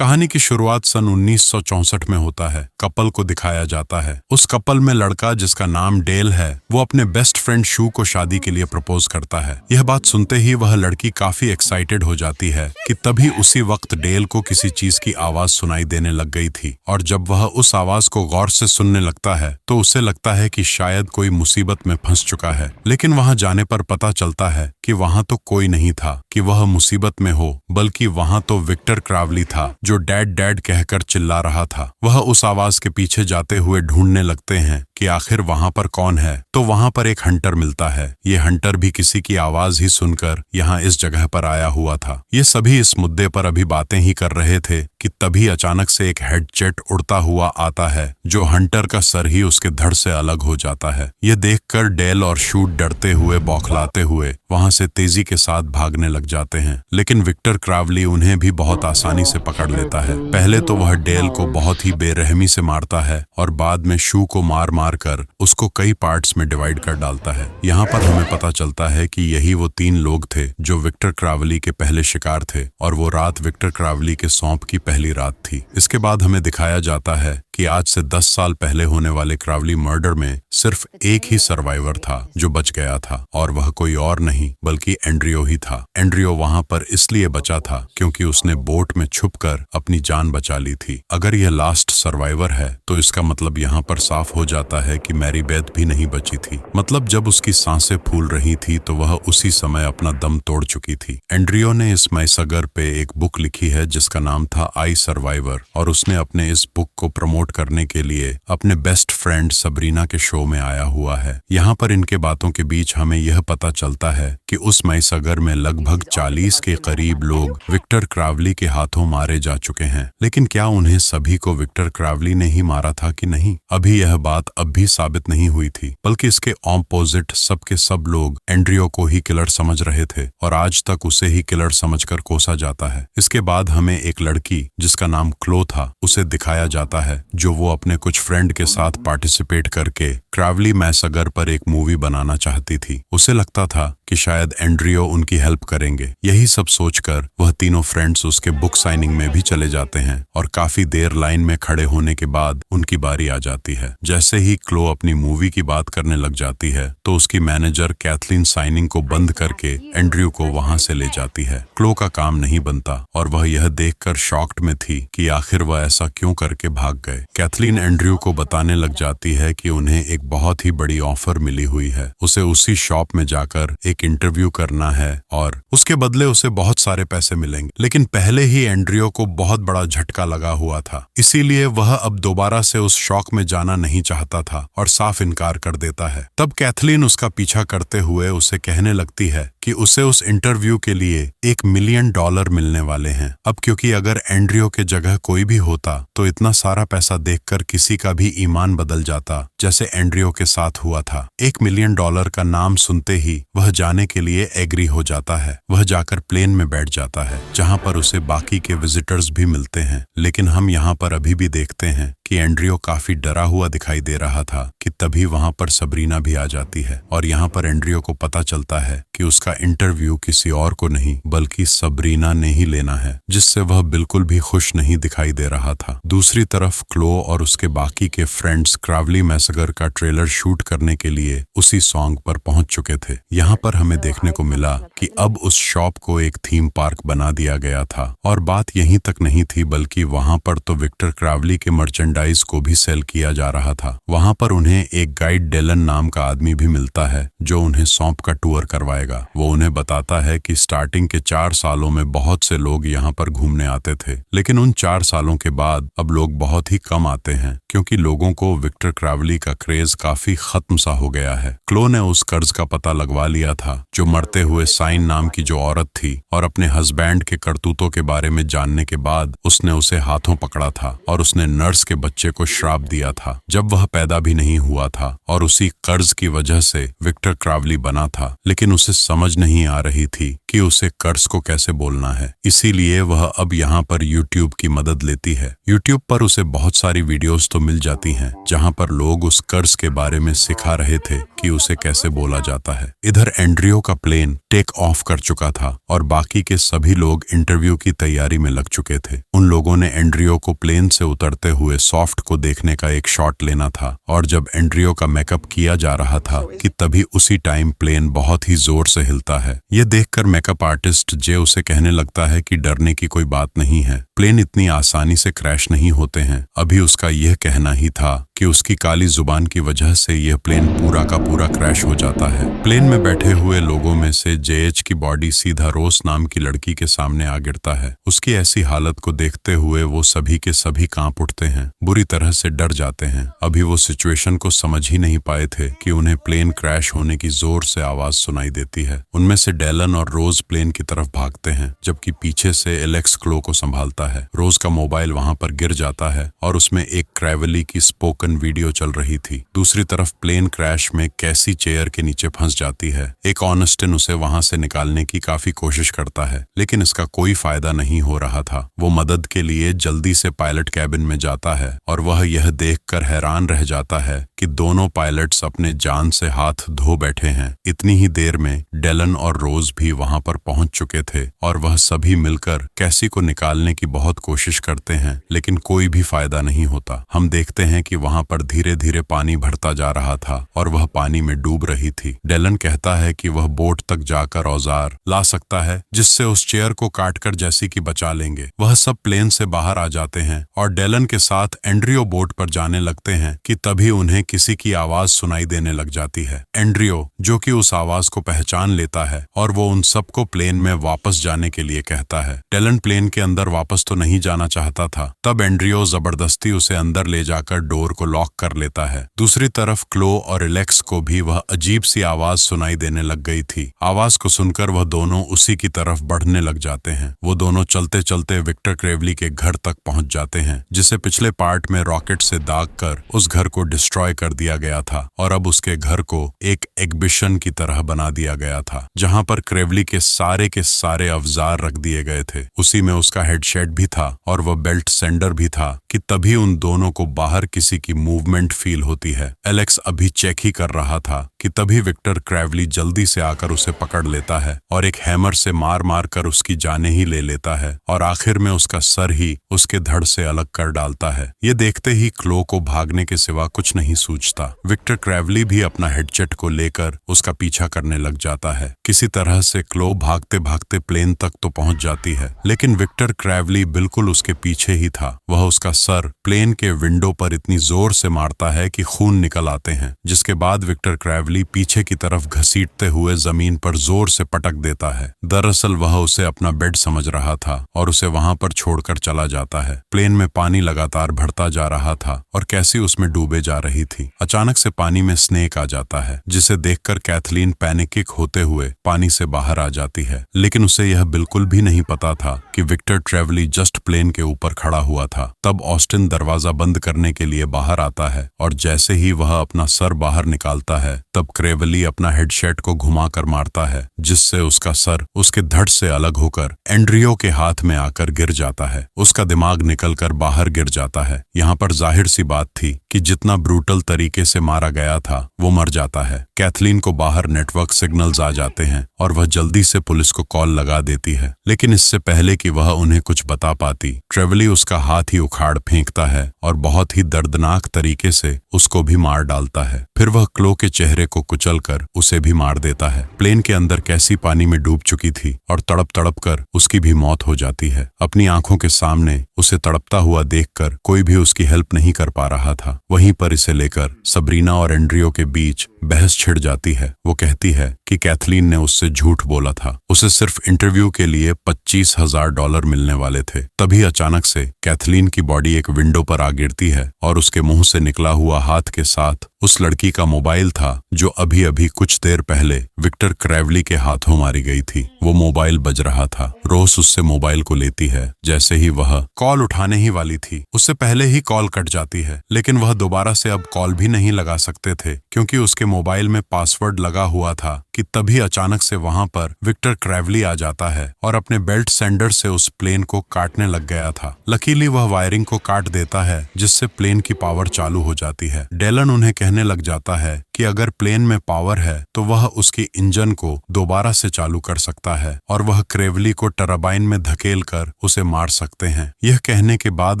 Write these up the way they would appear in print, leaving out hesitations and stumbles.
कहानी की शुरुआत सन 1964 में होता है। कपल को दिखाया जाता है। उस कपल में लड़का जिसका नाम डेल है, वो अपने बेस्ट फ्रेंड शू को शादी के लिए प्रपोज करता है। यह बात सुनते ही वह लड़की काफी एक्साइटेड हो जाती है कि तभी उसी वक्त डेल को किसी चीज की आवाज सुनाई देने लग गई थी, और जब वह उस आवाज को गौर से सुनने लगता है तो उसे लगता है कि शायद कोई मुसीबत में फंस चुका है। लेकिन वहां जाने पर पता चलता है कि वहां तो कोई नहीं था कि वह मुसीबत में हो, बल्कि वहां तो विक्टर क्रावली था जो डैड डैड कहकर चिल्ला रहा था। वह उस आवाज के पीछे जाते हुए ढूंढने लगते हैं कि आखिर वहां पर कौन है। तो वहां पर एक हंटर मिलता है। ये हंटर भी किसी की आवाज ही सुनकर यहाँ इस जगह पर आया हुआ था। ये सभी इस मुद्दे पर अभी बातें ही कर रहे थे कि तभी अचानक से एक हेड जेट उड़ता हुआ आता है जो हंटर का सर ही उसके धड़ से अलग हो जाता है। यह देखकर डेल और शूट डरते हुए बौखलाते हुए वहां से तेजी के साथ भागने लग जाते हैं, लेकिन विक्टर क्रावली उन्हें भी बहुत आसानी से पकड़ लेता है। पहले तो वह डेल को बहुत ही बेरहमी से मारता है और बाद में शू को मार मार कर उसको कई पार्ट्स में डिवाइड कर डालता है। यहाँ पर हमें पता चलता है कि यही वो 3 लोग थे जो विक्टर क्रावली के पहले शिकार थे, और वो रात विक्टर क्रावली के सौंप की पहली रात थी। इसके बाद हमें दिखाया जाता है कि आज से 10 साल पहले होने वाले क्रावली मर्डर में सिर्फ एक ही सर्वाइवर था जो बच गया था, और वह कोई और नहीं बल्कि एंड्रियो ही था। एंड्रियो वहां पर इसलिए बचा था क्योंकि उसने बोट में छुपकर अपनी जान बचा ली थी। अगर यह लास्ट सर्वाइवर है तो इसका मतलब यहाँ पर साफ हो जाता है कि मैरी बेथ भी नहीं बची थी। मतलब जब उसकी सांसें फूल रही थी तो वह उसी समय अपना दम तोड़ चुकी थी। एंड्रियो ने इस मैसगर पे एक बुक लिखी है जिसका नाम था आई सर्वाइवर, और उसने अपने इस बुक को प्रमोट करने के लिए अपने बेस्ट फ्रेंड सबरीना के शो में आया हुआ है। यहाँ पर इनके बातों के बीच हमें यह पता चलता है कि उस मैसगर में लगभग 40 के करीब लोग विक्टर क्रावली के हाथों मारे जा चुके हैं। लेकिन क्या उन्हें सभी को विक्टर क्रावली ने ही मारा था कि नहीं, अभी यह बात अब भी साबित नहीं हुई थी, बल्कि इसके ऑपोजिट सबके सब लोग एंड्रियो को ही किलर समझ रहे थे और आज तक उसे ही किलर समझकर कोसा जाता है। इसके बाद हमें एक लड़की जिसका नाम क्लो था उसे दिखाया जाता है, जो वो अपने कुछ फ्रेंड के साथ पार्टिसिपेट करके क्रावली मैसगर पर एक मूवी बनाना चाहती थी। उसे लगता था कि शायद एंड्रियो उनकी हेल्प करेंगे। यही सब सोचकर वह तीनों फ्रेंड्स उसके बुक साइनिंग में भी चले जाते हैं, और काफी देर लाइन में खड़े होने के बाद उनकी बारी आ जाती है। जैसे ही क्लो अपनी मूवी की बात करने लग जाती है तो उसकी मैनेजर कैथलीन साइनिंग को बंद करके एंड्रियो को वहां से ले जाती है। क्लो का काम नहीं बनता और वह यह देखकर शॉक्ड में थी कि आखिर वह ऐसा क्यों करके भाग गए। कैथलीन एंड्रियो को बताने लग जाती है कि उन्हें एक बहुत ही बड़ी ऑफर मिली हुई है। उसे उसी शॉप में जाकर एक इंटरव्यू करना है और उसके बदले उसे बहुत सारे पैसे मिलेंगे। लेकिन पहले ही एंड्रियो को बहुत बड़ा झटका लगा हुआ था, इसीलिए वह अब दोबारा से उस शॉक में जाना नहीं चाहता था और साफ इनकार कर देता है। तब कैथलीन उसका पीछा करते हुए उसे कहने लगती है कि उसे उस इंटरव्यू के लिए $1 मिलियन मिलने वाले हैं। अब क्योंकि अगर एंड्रियो के जगह कोई भी होता तो इतना सारा पैसा देखकर किसी का भी ईमान बदल जाता, जैसे एंड्रियो के साथ हुआ था। $1 मिलियन का नाम सुनते ही वह जाने के लिए एग्री हो जाता है। वह जाकर प्लेन में बैठ जाता है जहां पर उसे बाकी के विजिटर्स भी मिलते हैं। लेकिन हम यहाँ पर अभी भी देखते हैं कि एंड्रियो काफी डरा हुआ दिखाई दे रहा था कि तभी वहां पर सबरीना भी आ जाती है, और यहाँ पर एंड्रियो को पता चलता है कि उसका इंटरव्यू किसी और को नहीं बल्कि सबरीना ने ही लेना है, जिससे वह बिल्कुल भी खुश नहीं दिखाई दे रहा था। दूसरी तरफ क्लो और उसके बाकी के फ्रेंड्स क्रावली मैसगर का ट्रेलर शूट करने के लिए उसी सॉन्ग पर पहुंच चुके थे। यहाँ पर हमें देखने को मिला कि अब उस शॉप को एक थीम पार्क बना दिया गया था, और बात यहीं तक नहीं थी बल्कि वहां पर तो विक्टर क्रावली के मर्चेंडाइज को भी सेल किया जा रहा था। वहां पर उन्हें एक गाइड डेलन नाम का आदमी भी मिलता है जो उन्हें सौंप का टूर करवाएगा। वो उन्हें बताता है कि स्टार्टिंग के 4 सालों में बहुत से लोग यहाँ पर घूमने आते थे, लेकिन उन 4 सालों के बाद अब लोग बहुत ही कम आते हैं क्योंकि लोगों को विक्टर क्रावली का क्रेज काफी खत्म सा हो गया है। क्लो ने उस कर्ज का पता लगवा लिया था जो मरते हुए साइन नाम की जो औरत थी, और अपने हस्बैंड के करतूतों के बारे में जानने के बाद उसने उसे हाथों पकड़ा था और उसने नर्स के बच्चे को श्राप दिया था जब वह पैदा भी नहीं हुआ था और उसी कर्ज की वजह से विक्टर क्रावली बना था, लेकिन उसे समझ नहीं आ रही थी कि उसे कर्ज को कैसे बोलना है। इसीलिए वह अब यहाँ पर YouTube की मदद लेती है। YouTube पर उसे बहुत सारी वीडियोस तो मिल जाती हैं जहाँ पर लोग उस कर्ज के बारे में सिखा रहे थे कि उसे कैसे बोला जाता है। इधर एंड्रियो का प्लेन टेक ऑफ कर चुका था और बाकी के सभी लोग इंटरव्यू की तैयारी में लग चुके थे। उन लोगों ने एंड्रियो को प्लेन से उतरते हुए सॉफ्ट को देखने का एक शॉट लेना था और जब एंड्रियो का मेकअप किया जा रहा था कि तभी उसी टाइम प्लेन बहुत ही जोर से हिलता है। यह देखकर मेकअप आर्टिस्ट जे उसे कहने लगता है कि डरने की कोई बात नहीं है, प्लेन इतनी आसानी से क्रैश नहीं होते हैं। अभी उसका यह कहना ही था कि उसकी काली जुबान की वजह से यह प्लेन पूरा का पूरा क्रैश हो जाता है। प्लेन में बैठे हुए लोगों में से जेएच की बॉडी सीधा रोस नाम की लड़की के सामने आ गिरता है। उसकी ऐसी हालत को देखते हुए वो सभी के सभी कांप उठते हैं, बुरी तरह से डर जाते हैं। अभी वो सिचुएशन को समझ ही नहीं पाए थे कि उन्हें प्लेन क्रैश होने की जोर से आवाज सुनाई देती है। उनमें से डेलन और रोज प्लेन की तरफ भागते हैं जबकि पीछे से एलेक्स क्लो को संभालता है। रोज का मोबाइल वहां पर गिर जाता है और उसमें एक क्रेवली की स्पोकन वीडियो चल रही थी। दूसरी तरफ प्लेन क्रैश में कैसी चेयर के नीचे फंस जाती है। एक ऑनेस्टिन उसे वहां से निकालने की काफी कोशिश करता है, लेकिन इसका कोई फायदा नहीं हो रहा था। वो मदद के लिए जल्दी से पायलट कैबिन में जाता है और वह यह देखकर हैरान रह जाता है कि दोनों पायलट्स अपने जान से हाथ धो बैठे हैं। इतनी ही देर में डेलन और रोज भी वहां पर पहुंच चुके थे और वह सभी मिलकर कैसी को निकालने की बहुत कोशिश करते हैं, लेकिन कोई भी फायदा नहीं होता। हम देखते हैं कि वहां पर धीरे धीरे पानी भरता जा रहा था और वह पानी में डूब रही थी। डेलन कहता है कि वह बोट तक जाकर औजार ला सकता है जिससे उस चेयर को काटकर जैसी की बचा लेंगे। वह सब प्लेन से बाहर आ जाते हैं और डेलन के साथ एंड्रियो बोट पर जाने लगते हैं कि तभी उन्हें किसी की आवाज सुनाई देने लग जाती है। एंड्रियो जो कि उस आवाज को पहचान लेता है और वो उन सबको प्लेन में वापस जाने के लिए कहता है। डेलन प्लेन के अंदर वापस तो नहीं जाना चाहता था, तब एंड्रियो जबरदस्ती उसे अंदर ले जाकर डोर को लॉक कर लेता है। दूसरी तरफ क्लो और एलेक्स को भी वह अजीब सी आवाज सुनाई देने लग गई थी। आवाज को सुनकर वह दोनों उसी की तरफ बढ़ने लग जाते हैं। वो दोनों चलते चलते विक्टर क्रेवली के घर तक पहुंच जाते हैं, जिसे पिछले पार्ट में रॉकेट से दागकर उस घर को डिस्ट्रॉय कर दिया गया था और अब उसके घर को एक एग्जिबिशन की तरह बना दिया गया था जहां पर क्रेवली के सारे अवजार रख दिए गए थे। उसी में उसका हेडशेट भी था और वह बेल्ट सेंडर भी था कि तभी उन दोनों को बाहर किसी की मूवमेंट फील होती है। एलेक्स अभी चेक ही कर रहा था कि तभी विक्टर क्रेवली जल्दी से आकर उसे पकड़ लेता है और एक हैमर से मार मार कर उसकी जाने ही ले लेता है और आखिर में उसका सर ही उसके धड़ से अलग कर डालता है। ये देखते ही क्लो को भागने के सिवा कुछ नहीं सूझता। विक्टर क्रेवली भी अपना हेडसेट को लेकर उसका पीछा करने लग जाता है। किसी तरह से क्लो भागते भागते प्लेन तक तो पहुंच जाती है, लेकिन विक्टर क्रेवली बिल्कुल उसके पीछे ही था। वह उसका सर प्लेन के विंडो पर इतनी जोर से मारता है कि खून निकल आते हैं, जिसके बाद विक्टर क्रेवली पीछे की तरफ घसीटते हुए जमीन पर जोर से पटक देता है। दरअसल वह उसे अपना बेड समझ रहा था और उसे वहां पर छोड़कर चला जाता है। प्लेन में पानी लगातार बढ़ता जा रहा था और कैसी उसमें डूबे जा रही थी। अचानक से पानी में स्नेक आ जाता है, जिसे देखकर कैथलीन पैनिक होते हुए पानी से बाहर आ जाती है, लेकिन उसे यह बिल्कुल भी नहीं पता था कि विक्टर ट्रेवली जस्ट प्लेन के ऊपर खड़ा हुआ था। तब ऑस्टिन दरवाजा बंद करने के लिए बाहर आता है और जैसे ही वह अपना सर बाहर निकालता है तब क्रेवली अपना हेडसेट को घुमाकर मारता है, जिससे उसका सर उसके धड़ से अलग होकर एंड्रियो के हाथ में आकर गिर जाता है। उसका दिमाग निकलकर बाहर गिर जाता है। यहाँ पर जाहिर सी बात थी कि जितना ब्रूटल तरीके से मारा गया था वो मर जाता है। कैथलीन को बाहर नेटवर्क सिग्नल्स आ जाते हैं और वह जल्दी से पुलिस को कॉल लगा देती है, लेकिन इससे पहले कि वह उन्हें कुछ बता पाती, ट्रेवली उसका हाथ ही उखाड़ फेंकता है और बहुत ही दर्दनाक तरीके से उसको भी मार डालता है। फिर वह क्लो के चेहरे को कुचलकर उसे भी मार देता है। प्लेन के अंदर कैसी पानी में डूब चुकी थी और तड़प तड़प कर उसकी भी मौत हो जाती है। अपनी आंखों के सामने उसे तड़पता हुआ देखकर कोई भी उसकी हेल्प नहीं कर पा रहा था। वहीं पर इसे लेकर सबरीना और एंड्रियो के बीच बहस छिड़ जाती है। वो कहती है कि कैथलीन ने उससे झूठ बोला था, उसे सिर्फ इंटरव्यू के लिए $25,000 मिलने वाले थे। तभी अचानक से कैथलीन की बॉडी एक विंडो पर आ गिरती है और उसके मुंह से निकला हुआ हाथ के साथ उस लड़की का मोबाइल था जो अभी अभी कुछ देर पहले विक्टर क्रेवली के हाथों मारी गई थी। वो मोबाइल बज रहा था। रोज उससे मोबाइल को लेती है। जैसे ही वह कॉल उठाने ही वाली थी, उससे पहले ही कॉल कट जाती है। लेकिन वह दोबारा से अब कॉल भी नहीं लगा सकते थे क्योंकि उसके मोबाइल में पासवर्ड लगा हुआ था कि तभी अचानक से वहां पर विक्टर क्रेवली आ जाता है और अपने बेल्ट सेंडर से उस प्लेन को काटने लग गया था। लकीली वह वायरिंग को काट देता है जिससे प्लेन की पावर चालू हो जाती है। डेलन उन्हें कहने लग जाता है कि अगर प्लेन में पावर है तो वह उसकी इंजन को दोबारा से चालू कर सकता है और वह क्रेवली को टरबाइन में धकेल कर उसे मार सकते हैं। यह कहने के बाद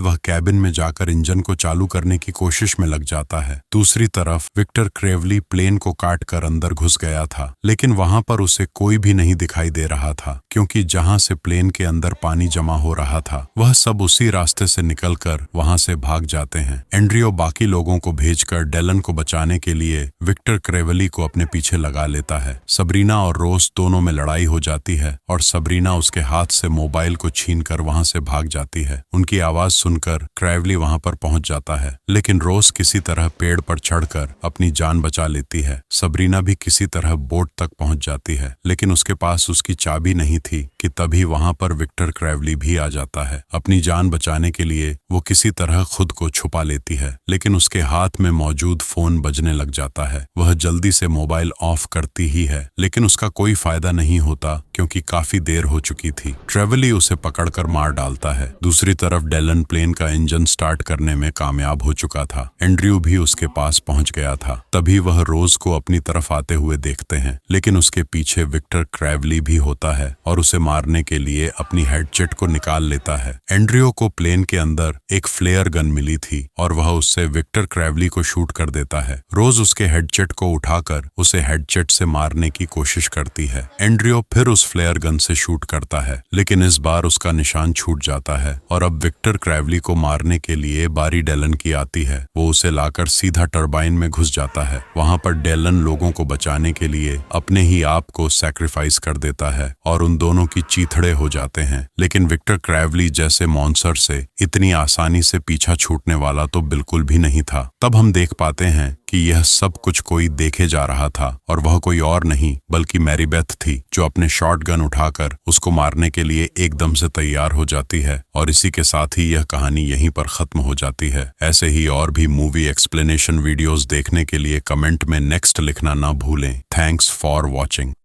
वह कैबिन में जाकर इंजन को चालू करने की कोशिश में लग जाता है। दूसरी तरफ विक्टर क्रेवली प्लेन को काट कर अंदर घुस गया था, लेकिन वहां पर उसे कोई भी नहीं दिखाई दे रहा था क्योंकि जहां से प्लेन के अंदर पानी जमा हो रहा था वह सब उसी रास्ते से निकलकर वहां से भाग जाते हैं। एंड्रियो बाकी लोगों को भेजकर डेलन को बचाने के लिए विक्टर क्रेवली को अपने पीछे लगा लेता है। सबरीना और रोज दोनों में लड़ाई हो जाती है और सबरीना उसके हाथ से मोबाइल को छीनकर वहां से भाग जाती है। उनकी आवाज सुनकर क्रेवली वहां पर पहुंच जाता है, लेकिन रोज किसी तरह पेड़ पर चढ़कर अपनी जान बचा लेती है। सबरीना भी किसी तरह बोट तक पहुंच जाती है, लेकिन उसके पास उसकी चाबी नहीं थी कि तभी वहां पर विक्टर क्रेवली भी आ जाता है। अपनी जान बचाने के लिए वो किसी तरह खुद को छुपा लेती है, लेकिन उसके हाथ में मौजूद फोन बजने लग जाता है। वह जल्दी से मोबाइल ऑफ करती ही है, लेकिन उसका कोई फायदा नहीं होता क्योंकि काफी देर हो चुकी थी। ट्रेवली उसे पकड़कर मार डालता है। दूसरी तरफ डेलन प्लेन का इंजन स्टार्ट करने में कामयाब हो चुका था। एंड्रयू भी उसके पास पहुंच गया था। तभी वह रोज को अपनी तरफ आते हुए देखते हैं, लेकिन उसके पीछे विक्टर क्रेवली भी होता है और उसे मारने के लिए अपनी हेडसेट को निकाल लेता है। एंड्रयू को प्लेन के अंदर एक फ्लेयर गन मिली थी और वह उससे विक्टर क्रेवली को शूट कर देता है। रोज उसके हेडसेट को उठाकर उसे हेडसेट से मारने की कोशिश करती है। एंड्रयू फिर उस फ्लेयर गन से शूट करता है, लेकिन इस बार उसका निशान छूट जाता है और अब विक्टर क्रेवली को मारने के लिए बारी डेलन की आती है। वो उसे लाकर सीधा टरबाइन में घुस जाता है। वहां पर डेलन लोगों को बचाने के लिए अपने ही आप को सैक्रिफाइस कर देता है और उन दोनों की चीथड़े हो जाते हैं। लेकिन विक्टर क्रेवली जैसे मॉन्स्टर से इतनी आसानी से पीछा छूटने वाला तो बिल्कुल भी नहीं था। तब हम देख पाते हैं कि यह सब कुछ कोई देखे जा रहा था और वह कोई और नहीं बल्कि मैरीबेथ थी, जो अपने शॉटगन उठाकर उसको मारने के लिए एकदम से तैयार हो जाती है। और इसी के साथ ही यह कहानी यहीं पर खत्म हो जाती है। ऐसे ही और भी मूवी एक्सप्लेनेशन वीडियोस देखने के लिए कमेंट में नेक्स्ट लिखना ना भूलें। Thanks for watching.